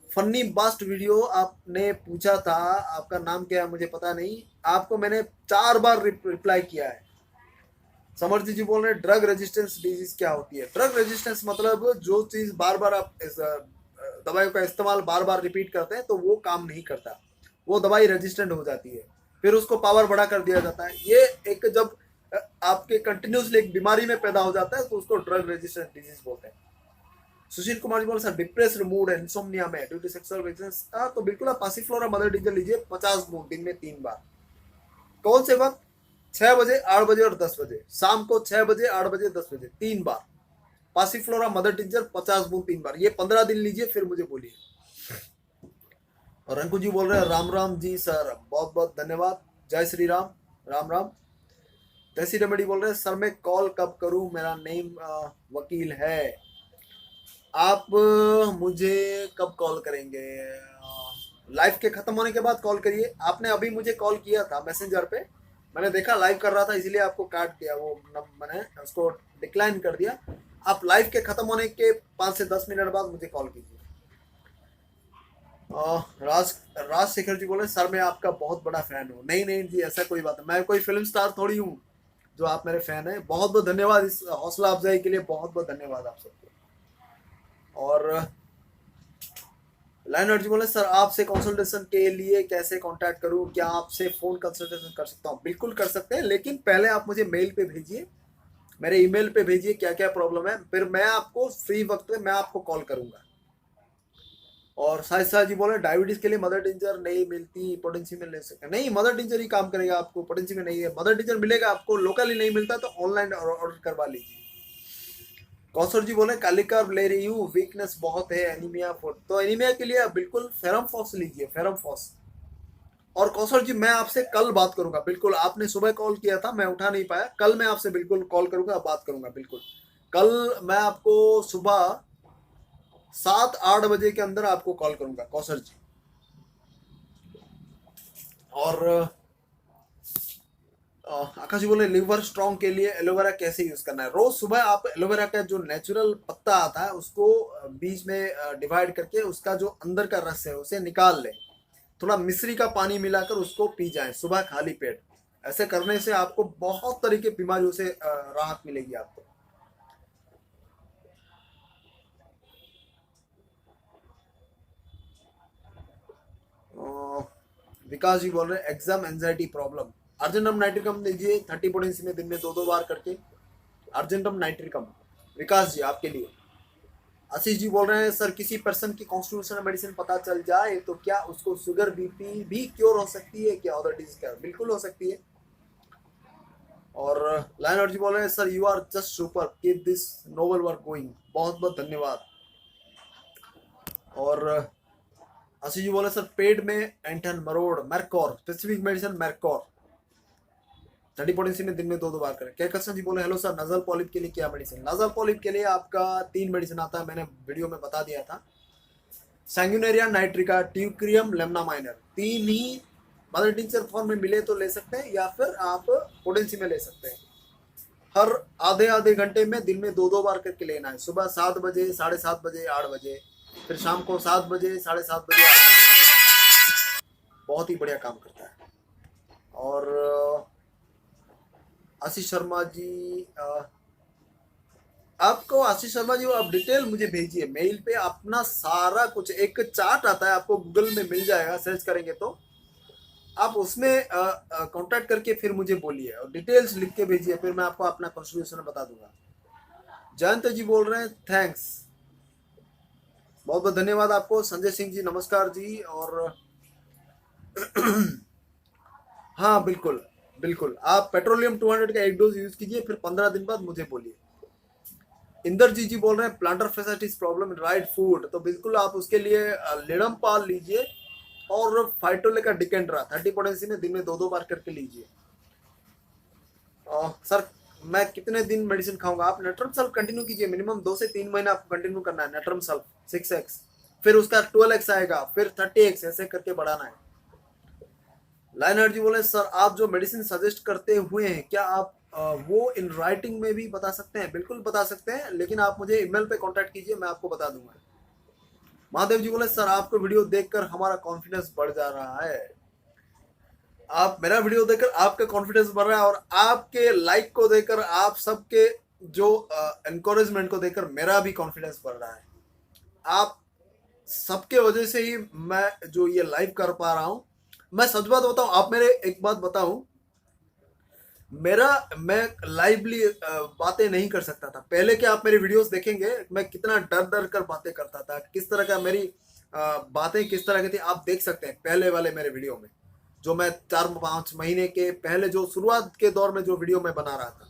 [SPEAKER 1] फन्नी बास्ट वीडियो आपने पूछा था, आपका नाम क्या है मुझे पता नहीं, आपको मैंने 4 बार रिप्लाई किया है। समर्थ जी बोल रहे हैं ड्रग रेजिस्टेंस डिजीज क्या होती है? ड्रग रेजिस्टेंस मतलब जो चीज बार बार आप दवाइयों का इस्तेमाल बार बार रिपीट करते हैं तो वो काम नहीं करता, वो दवाई रेजिस्टेंट हो जाती है, फिर उसको पावर बढ़ा कर दिया जाता है। ये एक जब आपके कंटिन्यूसली एक बीमारी में पैदा हो जाता है तो उसको ड्रग रेजिस्टेंस डिजीज बोलते हैं। सुशील कुमार जी बोल सर डिप्रेस्ड मूड इंसोम्निया में ड्यू टू सेक्सुअल रिलेशंस, तो बिल्कुल आप पासिफ्लोरा मदर टीचर लीजिए 50 बूंद दिन में 3 बार। कौन से वक्त? 6 बजे, 8 बजे और 10 बजे, शाम को 6 बजे, 8 बजे, 10 बजे, 3 बार पासिफ्लोरा मदर टिंचर 50 बूंद 3 बार। ये 15 दिन लीजिए, फिर मुझे बोलिए। और रंकू जी बोल रहे हैं राम राम जी सर, बहुत बहुत धन्यवाद, जय श्री राम, राम राम। जैसी रेमेडी बोल रहे हैं सर मैं कॉल कब करूं, मेरा नेम वकील है। आप मुझे कब कॉल करेंगे? लाइव के खत्म होने के बाद कॉल करिए। आपने अभी मुझे कॉल किया था मैसेंजर पे, मैंने देखा लाइव कर रहा था इसलिए आपको काट दिया, वो मैंने उसको डिक्लाइन कर दिया। आप लाइव के खत्म होने के 5 से 10 मिनट बाद मुझे कॉल कीजिए। राज राज शेखर जी बोले सर मैं आपका बहुत बड़ा फैन हूँ। नहीं नहीं जी, ऐसा कोई बात नहीं, मैं कोई फिल्म स्टार थोड़ी हूँ जो आप मेरे फैन हैं। बहुत बहुत धन्यवाद इस हौसला अफजाई के लिए, बहुत बहुत धन्यवाद आप सबको। और लाइन जी बोले सर आपसे कंसल्टेशन के लिए कैसे कांटेक्ट करूं, क्या आपसे फोन कंसल्टेशन कर सकता हूं? बिल्कुल कर सकते हैं, लेकिन पहले आप मुझे मेल पे भेजिए, मेरे ईमेल पे भेजिए क्या क्या प्रॉब्लम है, फिर मैं आपको फ्री वक्त में मैं आपको कॉल करूंगा। और साहिद शाह जी बोले डायबिटीज के लिए मदर टिंचर नहीं मिलती, पोटेंसी में ले सकते? नहीं, मदर टिंचर ही काम करेगा, आपको पोटेंसी में नहीं है। मदर टिंचर मिलेगा आपको, लोकली नहीं मिलता तो ऑनलाइन ऑर्डर करवा लीजिए। कौशल जी बोले कालिकार ले रही हूँ, वीकनेस बहुत है, एनीमिया फूड, तो एनीमिया के लिए आप बिल्कुल फेरम फॉस लीजिए, फेरम फॉस। और कौशल जी मैं आपसे कल बात करूंगा, बिल्कुल आपने सुबह कॉल किया था मैं उठा नहीं पाया, कल मैं आपसे बिल्कुल कॉल करूंगा, बात करूंगा बिल्कुल। कल मैं आपको सुबह 7-8 बजे के अंदर आपको कॉल करूंगा कौशल जी। और आकाश जी बोले लिवर स्ट्रॉन्ग के लिए एलोवेरा कैसे यूज करना है? रोज सुबह आप एलोवेरा का जो नेचुरल पत्ता आता है उसको बीच में डिवाइड करके उसका जो अंदर का रस है उसे निकाल लें, थोड़ा मिश्री का पानी मिलाकर उसको पी जाएं सुबह खाली पेट। ऐसे करने से आपको बहुत तरह की बीमारियों से राहत मिलेगी आपको। विकास जी बोल रहे हैं exam anxiety problem, argentum nitricum लीजिए 30 पोटेंसी में दिन में 2-2 बार करके, अर्जेंटम नाइट्रिकम। विकास जी आपके लिए। आशीष जी बोल रहे हैं सर किसी पर्सन की कॉन्स्टिट्यूशनल मेडिसिन पता चल जाए तो क्या उसको शुगर बीपी भी क्योर हो सकती है क्या, अदर डिजीज का? बिल्कुल हो सकती है। और लाइन जी बोल रहे हैं sir you are just super, keep this noble work going, बहुत बहुत धन्यवाद। और आशीष जी बोले सर पेट में एंटन मरोड़ मैरकॉर स्पेसिफिक मेडिसिन मैरकॉर 30 पोटेंसी में दिन में 2-2 बार करें। क्या कृष्ण जी बोले हेलो सर नजल पॉलिप के लिए क्या मेडिसिन? नजल पॉलिप के लिए आपका 3 मेडिसिन आता है, मैंने वीडियो में बता दिया था। सैंगुनेरिया नाइट्रिका, ट्यूक्रियम, लेमना माइनर, 3 ही मदर टिंचर फॉर्म में मिले तो ले सकते हैं या फिर आप पोटेंसी में ले सकते हैं। हर आधे आधे घंटे में दिन में 2-2 बार करके लेना है, सुबह 7 बजे, 7:30 बजे, 8 बजे, फिर शाम को 7 बजे, 7:30 बजे, 8 बजे। बहुत ही बढ़िया काम करता है। और आशीष शर्मा जी आपको, आशीष शर्मा जी आप डिटेल मुझे भेजिए मेल पे, अपना सारा कुछ एक चार्ट आता है आपको गूगल में मिल जाएगा, सर्च करेंगे तो आप उसमें कांटेक्ट करके फिर मुझे बोलिए और डिटेल्स लिख के भेजिए, फिर मैं आपको अपना कॉन्स्टिट्यूशन बता दूंगा। जयंत जी बोल रहे हैं थैंक्स, बहुत बहुत धन्यवाद आपको। संजय सिंह जी नमस्कार जी। और हाँ बिल्कुल बिल्कुल, आप पेट्रोलियम 200 का एक डोज यूज कीजिए, फिर 15 दिन बाद मुझे बोलिए। इंदर जी बोल रहे हैं planter facilities problem in right food, तो बिल्कुल आप उसके लिए लेडम पाल लीजिए और फाइटोले का डिकेंड्रा 30 पोटेंसी में दिन में 2-2 बार करके लीजिए। सर मैं कितने दिन मेडिसिन खाऊंगा? आप नेट्रम सल्फ कंटिन्यू कीजिए, मिनिमम 2 से 3 महीना आपको कंटिन्यू करना है नेट्रम सल्फ 6x, फिर उसका 12x आएगा, फिर 30x, ऐसे करके बढ़ाना है। लाइनर जी बोले सर आप जो मेडिसिन सजेस्ट करते हुए हैं क्या आप वो इन राइटिंग में भी बता सकते हैं? बिल्कुल बता सकते हैं, लेकिन आप मुझे ईमेल पे कांटेक्ट कीजिए, मैं आपको बता दूंगा। महादेव जी बोले सर आपको वीडियो देखकर हमारा कॉन्फिडेंस बढ़ जा रहा है। आप मेरा वीडियो देखकर आपका कॉन्फिडेंस बढ़ रहा है, और आपके लाइक को देखकर, आप सबके जो एनकरेजमेंट को देखकर मेरा भी कॉन्फिडेंस बढ़ रहा है। आप सबके वजह से ही मैं जो ये लाइव कर पा रहा हूं। मैं सच बात बताऊं, आप मेरे एक बात बताऊं, मैं लाइवली बातें नहीं कर सकता था पहले के। आप मेरे वीडियोस देखेंगे मैं कितना डर डर कर बातें करता था, किस तरह का मेरी बातें किस तरह की थी, आप देख सकते हैं पहले वाले मेरे वीडियो में, जो मैं 4-5 महीने के पहले जो शुरुआत के दौर में जो वीडियो मैं बना रहा था।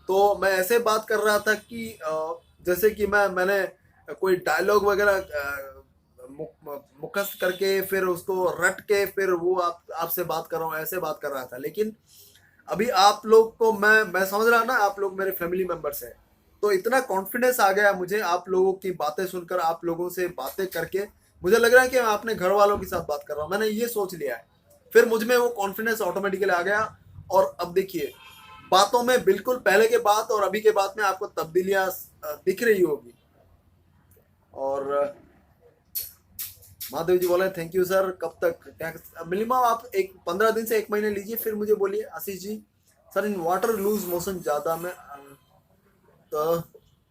[SPEAKER 1] तो मैं ऐसे बात कर रहा था कि जैसे कि मैंने कोई डायलॉग वगैरह मुखस्त करके फिर उसको रट के फिर वो आपसे बात कर रहा हूँ, ऐसे बात कर रहा था। लेकिन अभी आप लोग को मैं समझ रहा ना, आप लोग मेरे फैमिली मेंबर्स हैं, तो इतना कॉन्फिडेंस आ गया मुझे आप लोगों की बातें सुनकर, आप लोगों से बातें करके मुझे लग रहा है कि मैं अपने घर वालों के साथ बात कर रहा हूँ। मैंने ये सोच लिया है, फिर मुझ में वो कॉन्फिडेंस ऑटोमेटिकली आ गया। और अब देखिए बातों में बिल्कुल पहले के बात और अभी के बात में आपको तब्दीलियां दिख रही होगी। और महादेव जी बोले थैंक यू सर, कब तक? मिनिमम आप 15 दिन से 1 महीने लीजिए, फिर मुझे बोलिए। Ashish ji sir in water loose motion ज़्यादा में, तो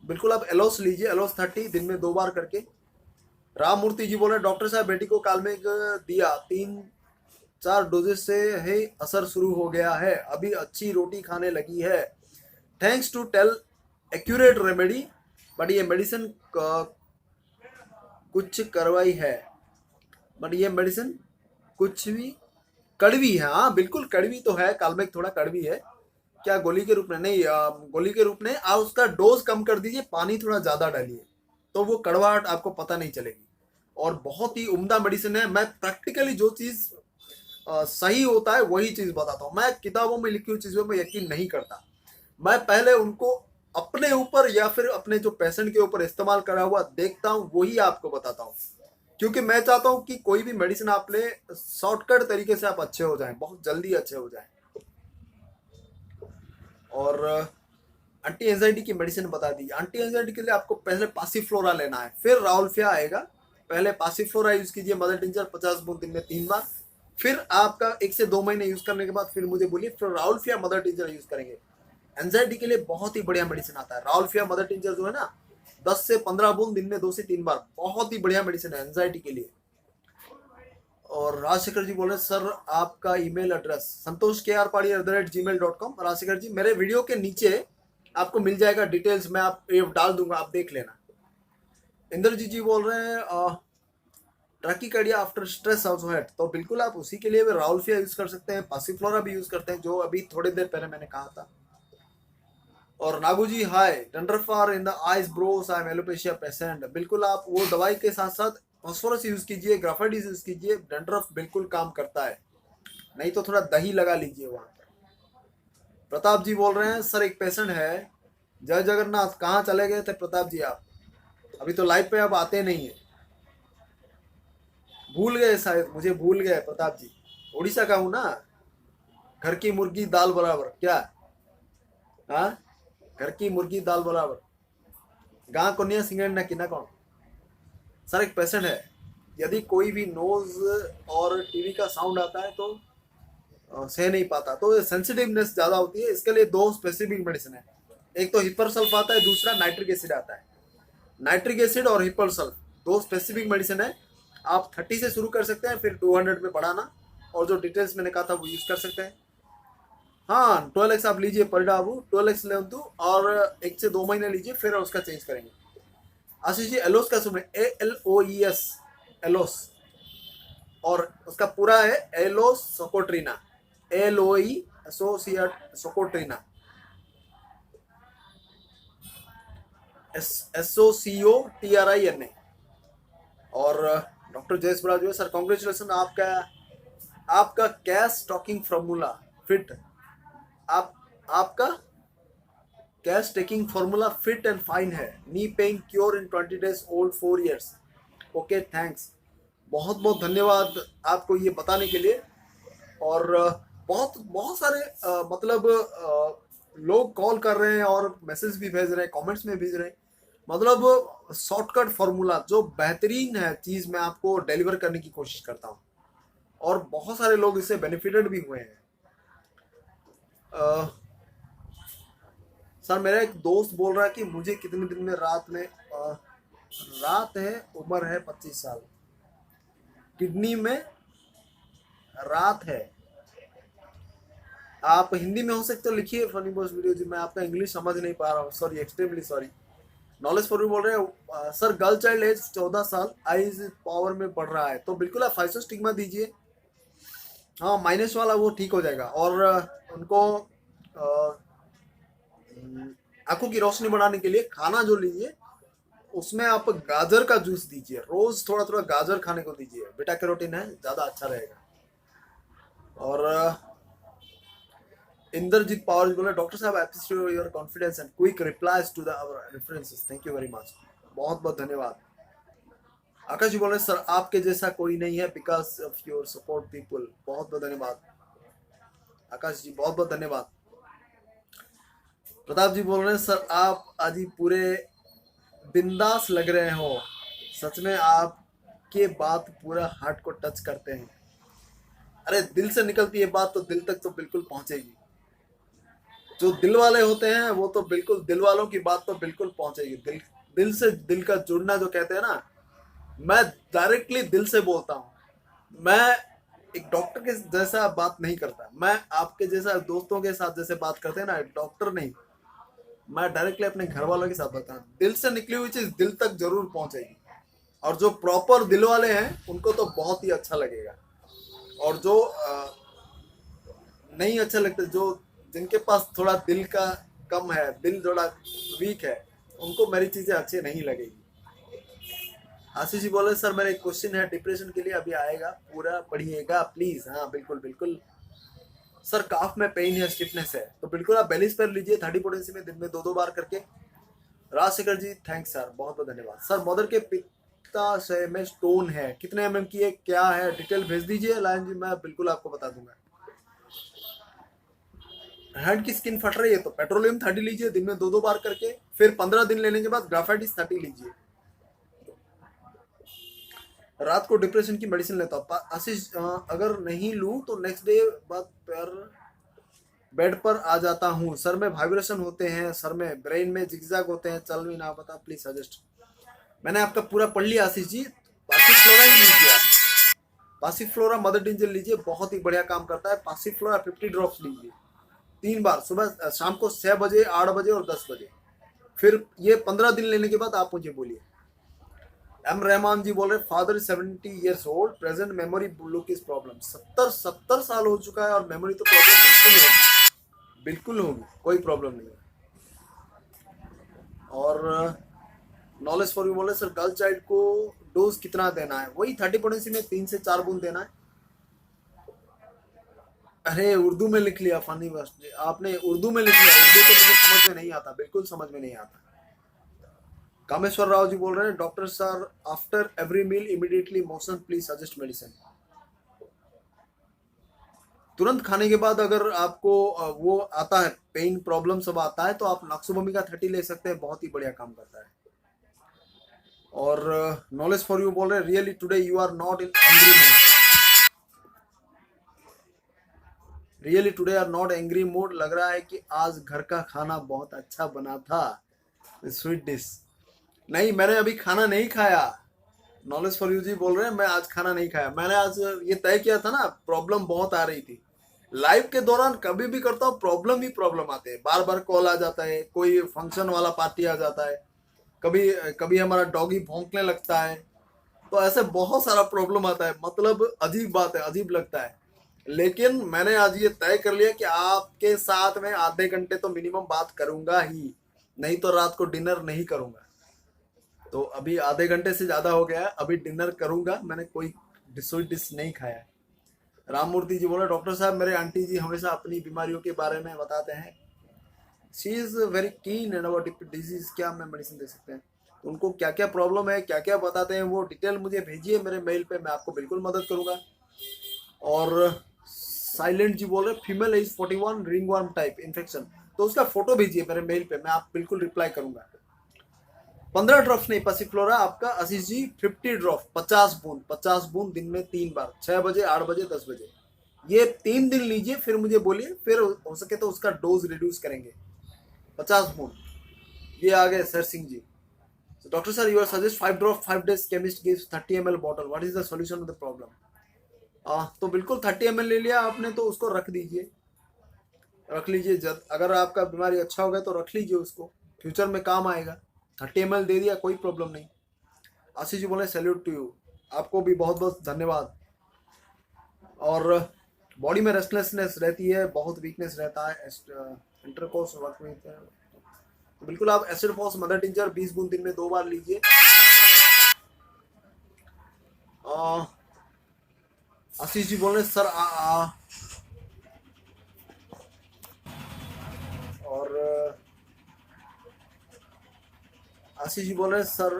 [SPEAKER 1] बिल्कुल आप एलोस लीजिए, एलोस 30 दिन में 2 बार करके। राम मूर्ति जी बोले डॉक्टर साहब बेटी को कालमेघ दिया, 3-4 डोजेस से है असर शुरू हो गया है, अभी अच्छी रोटी खाने लगी है, thanks to tell accurate remedy, but ये मेडिसिन कुछ करवाई है, बट ये मेडिसिन कुछ भी कड़वी है। हाँ बिल्कुल कड़वी तो है, कालमेघ थोड़ा कड़वी है। क्या गोली के रूप में? नहीं, गोली के रूप में आप उसका डोज कम कर दीजिए, पानी थोड़ा ज्यादा डालिए, तो वो कड़वाहट आपको पता नहीं चलेगी। और बहुत ही उम्दा मेडिसिन है। मैं प्रैक्टिकली जो चीज सही होता है वही चीज बताता हूँ। मैं किताबों में लिखी हुई चीजों में यकीन नहीं करता, मैं पहले उनको अपने ऊपर या फिर अपने जो पेशेंट के ऊपर इस्तेमाल करा हुआ देखता हूँ, वही आपको बताता हूँ। क्योंकि मैं चाहता हूँ कि कोई भी मेडिसिन आप ले, शॉर्टकट तरीके से आप अच्छे हो जाएं, बहुत जल्दी अच्छे हो जाएं। और एंटी एंजाइटी की मेडिसिन बता दी। एंटी एंजाइटी के लिए आपको पहले पासिफ्लोरा लेना है, फिर राउल्फिया आएगा। पहले पासिफ्लोरा यूज कीजिए, मदर टिंचर 50 बूंद दिन में 3 बार, फिर आपका 1 से 2 महीने यूज करने के बाद फिर मुझे बोलिए, फिर राउल्फिया मदर टिंचर यूज करेंगे। एंजाइटी के लिए बहुत ही बढ़िया मेडिसिन आता है राउल्फिया मदर टिंचर, जो है ना 10 से 15 बूंद दिन में 2 से 3 बार, बहुत ही बढ़िया मेडिसिन है एंजाइटी के लिए। और राजशेखर जी बोल रहे सर आपका ईमेल एड्रेस santoshkrpadi@gmail.com। राजशेखर जी मेरे वीडियो के नीचे आपको मिल जाएगा डिटेल्स, मैं आप ये डाल दूंगा, आप देख लेना। इंद्रजीत जी बोल रहे हैं ट्रैकिकार्डिया आफ्टर स्ट्रेस आल्सो है, तो बिल्कुल आप उसी के लिए राउल्फिया यूज कर सकते हैं, पासिफ्लोरा भी यूज करते हैं, जो अभी थोड़ी देर पहले मैंने कहा था। और Nagu ji hi, dandruff are in the eyes brows, I am alopecia patient. बिल्कुल आप वो दवाई के साथ साथ फास्फोरस यूज कीजिए, ग्राफाइटिस यूज कीजिए, डंड्रफ बिल्कुल काम करता है। नहीं तो थोड़ा दही लगा लीजिए वहां पर। प्रताप जी बोल रहे हैं सर एक पेशेंट है, जय जगन्नाथ। कहाँ चले गए थे प्रताप जी आप? अभी तो लाइव पे आप आते नहीं है, भूल गए शायद, मुझे भूल गए प्रताप जी। उड़ीसा का हूँ ना, घर की मुर्गी दाल बराबर। क्या? हाँ, घर की मुर्गी दाल बराबर, गाँ कोनिया सिंगड़ न किना कौन। सर एक पेशेंट है, यदि कोई भी नोज और टीवी का साउंड आता है तो सह नहीं पाता, तो सेंसिटिवनेस ज्यादा होती है। इसके लिए 2 स्पेसिफिक मेडिसिन है, एक तो हिपर सल्फ आता है, दूसरा नाइट्रिक एसिड आता है। नाइट्रिक एसिड और हिपर सल्फ 2 स्पेसिफिक मेडिसिन है। आप 30 से शुरू कर सकते हैं, फिर 200 में बढ़ाना, और जो डिटेल्स मैंने कहा था वो यूज़ कर सकते हैं। हाँ 12x आप लीजिए पर डे, 12x ले दो और 1 से 2 महीने लीजिए, फिर उसका चेंज करेंगे। आशीष जी एलोस का सुने, ALOES एलोस, और उसका पूरा है aloes socotrina, LOE associate socotrina, SOCOTRINA। और डॉक्टर जयेश बड़ा जो है सर कॉन्ग्रेचुलेसन, आपका कैश टॉकिंग फॉर्मूला फिट, आपका cash taking formula fit and fine है। Knee pain cure in 20 days old 4 years। Okay thanks, बहुत बहुत धन्यवाद आपको ये बताने के लिए। और बहुत बहुत सारे मतलब लोग कॉल कर रहे हैं और मैसेज भी भेज रहे हैं, कमेंट्स में भेज रहे हैं। मतलब शॉर्टकट फॉर्मूला जो बेहतरीन है चीज़ मैं आपको डिलीवर करने की कोशिश करता हूँ, और बहुत सारे लोग इससे बेनिफिटेड भी हुए हैं। सर मेरा एक दोस्त बोल रहा है कि मुझे कितने दिन में रात है, उम्र है 25 साल, किडनी में रात है। आप हिंदी में हो सकते तो लिखिए फनी बॉस वीडियो जी, मैं आपका इंग्लिश समझ नहीं पा रहा हूँ, sorry, extremely sorry. Knowledge for you बोल रहे हैं सर गर्ल चाइल्ड एज 14 साल, आईज पावर में बढ़ रहा है, तो बिल्कुल आप फाइसोस्टिग्मा दीजिए। हाँ माइनस वाला वो ठीक हो जाएगा। और उनको आंखों की रोशनी बढ़ाने के लिए खाना जो लीजिए उसमें आप गाजर का जूस दीजिए, रोज थोड़ा थोड़ा गाजर खाने को दीजिए, बीटा कैरोटीन है, ज्यादा अच्छा रहेगा। और इंद्रजीत पावर बोले डॉक्टर साहब appreciate your confidence and quick replies to the our references, thank you very much, बहुत बहुत धन्यवाद। आकाश जी बोल रहे सर आपके जैसा कोई नहीं है because of your support people, बहुत बहुत धन्यवाद आकाश जी, बहुत बहुत धन्यवाद। प्रताप जी बोल रहे हैं सर आप आज ही पूरे बिंदास लग रहे हो, सच में आपके बात पूरा हार्ट को टच करते हैं। अरे दिल से निकलती है बात तो दिल तक तो बिल्कुल पहुंचेगी, जो दिल वाले होते हैं वो तो बिल्कुल दिल वालों की बात तो बिल्कुल पहुंचेगी। दिल से दिल का जुड़ना जो कहते हैं ना, मैं डायरेक्टली दिल से बोलता हूँ। मैं एक डॉक्टर के जैसा बात नहीं करता, मैं आपके जैसा दोस्तों के साथ जैसे बात करते हैं ना, डॉक्टर नहीं, मैं डायरेक्टली अपने घर वालों के साथ बताता हूँ। दिल से निकली हुई चीज दिल तक जरूर पहुंचेगी, और जो प्रॉपर दिल वाले हैं उनको तो बहुत ही अच्छा लगेगा, और जो नहीं अच्छा लगता, जो जिनके पास थोड़ा दिल का कम है, दिल थोड़ा वीक है, उनको मेरी चीजें अच्छी नहीं लगेगी। आशीष जी बोले सर मेरा एक क्वेश्चन है डिप्रेशन के लिए, अभी आएगा, पूरा पढ़िएगा प्लीज। हाँ बिल्कुल बिल्कुल सर, काफ में पेन है, स्टिफनेस है, तो बिल्कुल आप बेलिस पर लीजिए 30 पोटेंसी में दिन में 2-2 बार करके। राजशेखर जी थैंक्स सर, बहुत बहुत धन्यवाद। सर मदर के पित्ताशय में स्टोन है, कितने mm की है, क्या है, डिटेल भेज दीजिए लाइन जी, मैं बिल्कुल आपको बता दूंगा। हैंड की स्किन फट रही है तो पेट्रोलियम 30 लीजिए दिन में 2-2 बार करके, फिर 15 दिन लेने के बाद ग्राफाइटिस 30 लीजिए। रात को डिप्रेशन की मेडिसिन लेता हूँ आशीष, अगर नहीं लूँ तो नेक्स्ट डे बाद बेड पर आ जाता हूँ, सर में वाइब्रेशन होते हैं, सर में ब्रेन में जिगजैग होते हैं, चल भी ना बता प्लीज सजेस्ट। मैंने आपका पूरा पढ़ लिया आशीष जी, पासिफ्लोरा ही लीजिए आप, पासिफ्लोरा मदर टिंजर लीजिए, बहुत ही बढ़िया काम करता है। पासिफ्लोरा 50 ड्रॉप्स लीजिए 3 बार, सुबह शाम को 6 बजे, 8 बजे और 10 बजे, फिर ये 15 दिन लेने के बाद आप मुझे बोलिए। एम रहमान जी बोल रहे father 70 years old, present memory block is problem. 70 साल हो चुका है और मेमोरी तो प्रॉब्लम बिल्कुल होगी, कोई प्रॉब्लम नहीं है। और नॉलेज फॉर यू बोल रहे सर गर्ल चाइल्ड को डोज कितना देना है, वही 30 पोटेंसी में 3 से 4 बूंद देना है। अरे उर्दू में लिख लिया फनी बस, आपने उर्दू में लिख लिया, उर्दू तो मुझे समझ में नहीं आता, बिल्कुल समझ में नहीं आता। कामेश्वर राव जी बोल रहे हैं doctor sir after every meal immediately motion please suggest medicine. तुरंत खाने के बाद अगर आपको वो आता है, पेन प्रॉब्लम सब आता है, तो आप नक्सोबमी का 30 ले सकते हैं, बहुत ही बढ़िया काम करता है। और नॉलेज फॉर यू बोल रहे हैं really today you are not in angry mood, really today are not angry mood, लग रहा है कि आज घर का खाना बहुत अच्छा बना था, स्वीट डिश। नहीं मैंने अभी खाना नहीं खाया, नॉलेज फॉर यू जी बोल रहे हैं मैं आज खाना नहीं खाया। मैंने आज ये तय किया था ना, प्रॉब्लम बहुत आ रही थी लाइव के दौरान। कभी भी करता हूँ प्रॉब्लम ही प्रॉब्लम आते हैं, बार बार कॉल आ जाता है, कोई फंक्शन वाला पार्टी आ जाता है, कभी कभी हमारा डॉगी भौंकने लगता है, तो ऐसे बहुत सारा प्रॉब्लम आता है। मतलब अजीब बात है, अजीब लगता है। लेकिन मैंने आज ये तय कर लिया कि आपके साथ में आधे घंटे तो मिनिमम बात करूंगा ही, नहीं तो रात को डिनर नहीं करूंगा। तो अभी आधे घंटे से ज्यादा हो गया है, अभी डिनर करूंगा। मैंने कोई स्वीट डिश नहीं खाया है। राम मूर्ति जी बोले डॉक्टर साहब मेरे आंटी जी हमेशा अपनी बीमारियों के बारे में बताते हैं, she is very keen and about disease, क्या हमें मेडिसिन दे सकते हैं? तो उनको क्या क्या प्रॉब्लम है, क्या क्या बताते हैं, वो डिटेल मुझे भेजिए मेरे मेल पे, मैं आपको बिल्कुल मदद करूंगा। और साइलेंट जी बोल रहे female age 41 ringworm type infection, तो उसका फोटो भेजिए मेरे मेल पे, मैं आप बिल्कुल रिप्लाई करूंगा। 15 ड्रॉप नहीं पासिफ्लोरा आपका आशीष जी, 50 ड्रॉप 50 बूंद, 50 बूंद दिन में 3 बार, 6 बजे 8 बजे 10 बजे, ये 3 दिन लीजिए, फिर मुझे बोलिए, फिर हो सके तो उसका डोज रिड्यूस करेंगे। 50 बूंद। ये आ गए sir Singh ji. So, doctor sir, you are suggest 5 drop 5 days. Chemist gives 30 ml bottle. What is the solution to the problem? तो बिल्कुल 30 ml ले लिया आपने तो उसको रख दीजिए, रख लीजिए। जब अगर आपका बीमारी अच्छा हो गया तो रख लीजिए उसको, फ्यूचर में काम आएगा। 30 ml दे दिया, कोई प्रॉब्लम नहीं। आशीष जी बोले सैल्यूट टू यू, आपको भी बहुत बहुत धन्यवाद। और बॉडी में रेस्टलेसनेस रहती है, बहुत वीकनेस रहता है, इंटरकोर्स वर्क में, तो बिल्कुल आप एसिड फॉस मदर टिंचर 20 बूंद दिन में 2 बार लीजिए। आशीष जी बोल रहे सर और आशीष जी बोल रहे सर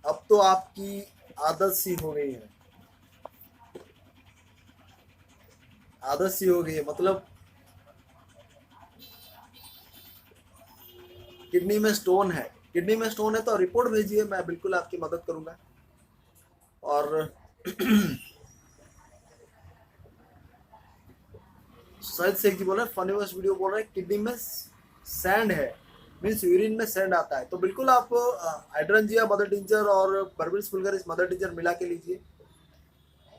[SPEAKER 1] अब तो आपकी आदत सी हो गई है, आदत सी हो गई है मतलब किडनी में स्टोन है, किडनी में स्टोन है तो रिपोर्ट भेजिए, मैं बिल्कुल आपकी मदद करूंगा। और शायद शेख जी बोल रहे फनीवर्स वीडियो बोल रहे किडनी में सैंड है, मीन्स यूरिन में सैंड आता है, तो बिल्कुल आप हाइड्रेंजिया मदर टिंचर और बर्बिल्स वुल्गारिस मदर टिंचर मिला के लीजिए।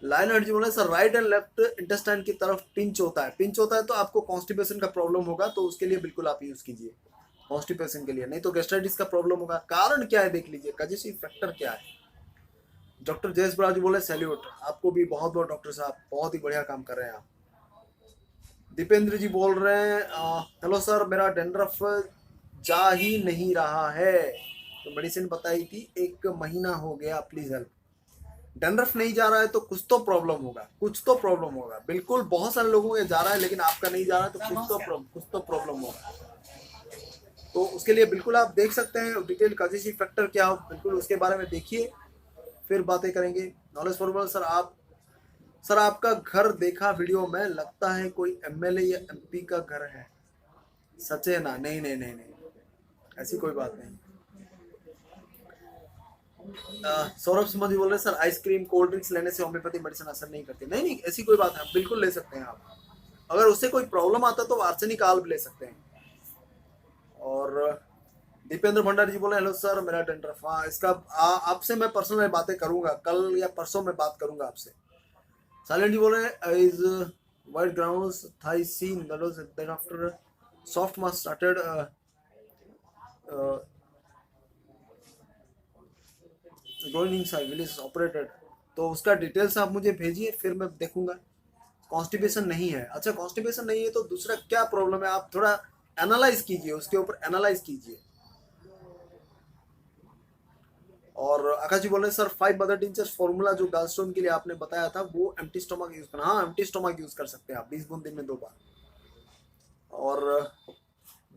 [SPEAKER 1] लाइन हट जी बोल रहे sir right and left intestine की तरफ पिंच होता है, पिंच होता है तो आपको कॉन्स्टिपेशन का प्रॉब्लम होगा, तो उसके लिए बिल्कुल आप यूज कीजिए कॉन्स्टिपेशन के लिए, नहीं तो गैस्ट्राइटिस का प्रॉब्लम होगा। कारण क्या है देख लीजिए, कजिशिव फैक्टर क्या है। डॉक्टर जयेश बराज बोले सैल्यूट, आपको भी बहुत बहुत डॉक्टर साहब, बहुत ही बढ़िया काम कर रहे हैं आप। दीपेंद्र जी बोल रहे हैं हेलो सर मेरा डेंड्रफ जा ही नहीं रहा है, तो मेडिसिन बताई थी 1 महीना हो गया, प्लीज हेल्प। डेंड्रफ नहीं जा रहा है तो कुछ तो प्रॉब्लम होगा, कुछ तो प्रॉब्लम होगा, बिल्कुल बहुत सारे लोगों के जा रहा है लेकिन आपका नहीं जा रहा है, तो कुछ तो प्रॉब्लम होगा। तो उसके लिए बिल्कुल आप देख सकते हैं डिटेल कजिशिव फैक्टर क्या हो, बिल्कुल उसके बारे में देखिए, फिर बातें करेंगे। नॉलेज फॉर सर आपका घर देखा वीडियो में, लगता है कोई एमएलए या एमपी का घर है, सच है ना? नहीं नहीं नहीं नहीं, ऐसी कोई बात नहीं। सौरभ सुमन जी बोल रहे हैं सर आइसक्रीम कोल्ड ड्रिंक्स लेने से होम्योपैथी मेडिसिन असर नहीं करती, नहीं नहीं ऐसी कोई बात है, बिल्कुल ले सकते हैं आप। अगर उससे कोई प्रॉब्लम आता तो आर्सेनिक आल्ब ले सकते हैं। और दीपेंद्र भंडारी जी बोले हेलो सर मेरा डेंड्रफ, हाँ इसका आपसे मैं पर्सनल बातें करूंगा, कल या परसों में बात करूंगा आपसे। साइलेंट जी बोले is white grounds thigh seen then after soft mass started growing side will is operated, तो उसका डिटेल्स आप मुझे भेजिए, फिर मैं देखूंगा। कॉन्स्टिपेशन नहीं है, अच्छा कॉन्स्टिपेशन नहीं है तो दूसरा क्या प्रॉब्लम है, आप थोड़ा एनालाइज कीजिए, उसके ऊपर एनालाइज कीजिए। और आकाश जी बोल रहे हैं सर 5 मदर टिंचर्स फॉर्मूला जो गालस्टोन के लिए आपने बताया था वो एम्प्टी स्टमक यूज करना, हाँ एम्प्टी स्टमक यूज कर सकते हैं आप, 20 बूंद दिन में 2 बार। और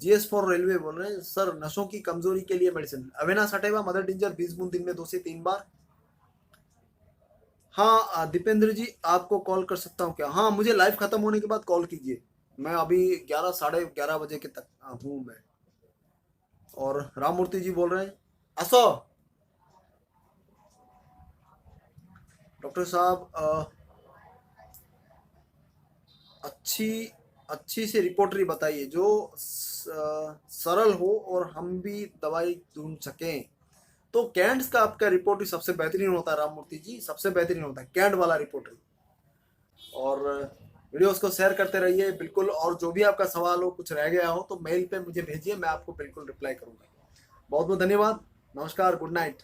[SPEAKER 1] जीएस फॉर रेलवे बोल रहे हैं सर नसों की कमजोरी के लिए मेडिसिन अवेना सटेवा मदर टिंचर 20 बूंद दिन में 2 से 3 बार। हाँ दीपेंद्र जी आपको कॉल कर सकता हूँ क्या? हाँ मुझे लाइव खत्म होने के बाद कॉल कीजिए, मैं अभी 11 साढ़े 11 बजे के तक हूँ मैं। और राम मूर्ति जी बोल रहे हैं असो डॉक्टर साहब अच्छी अच्छी सी रिपोर्टरी बताइए जो सरल हो और हम भी दवाई ढूंढ सकें। तो कैंड्स का आपका रिपोर्ट ही सबसे बेहतरीन होता है राम मूर्ति जी, सबसे बेहतरीन होता है कैंड वाला रिपोर्ट ही। और वीडियोस को शेयर करते रहिए बिल्कुल, और जो भी आपका सवाल हो, कुछ रह गया हो तो मेल पे मुझे भेजिए, मैं आपको बिल्कुल रिप्लाई करूंगा। बहुत बहुत धन्यवाद, नमस्कार, गुड नाइट।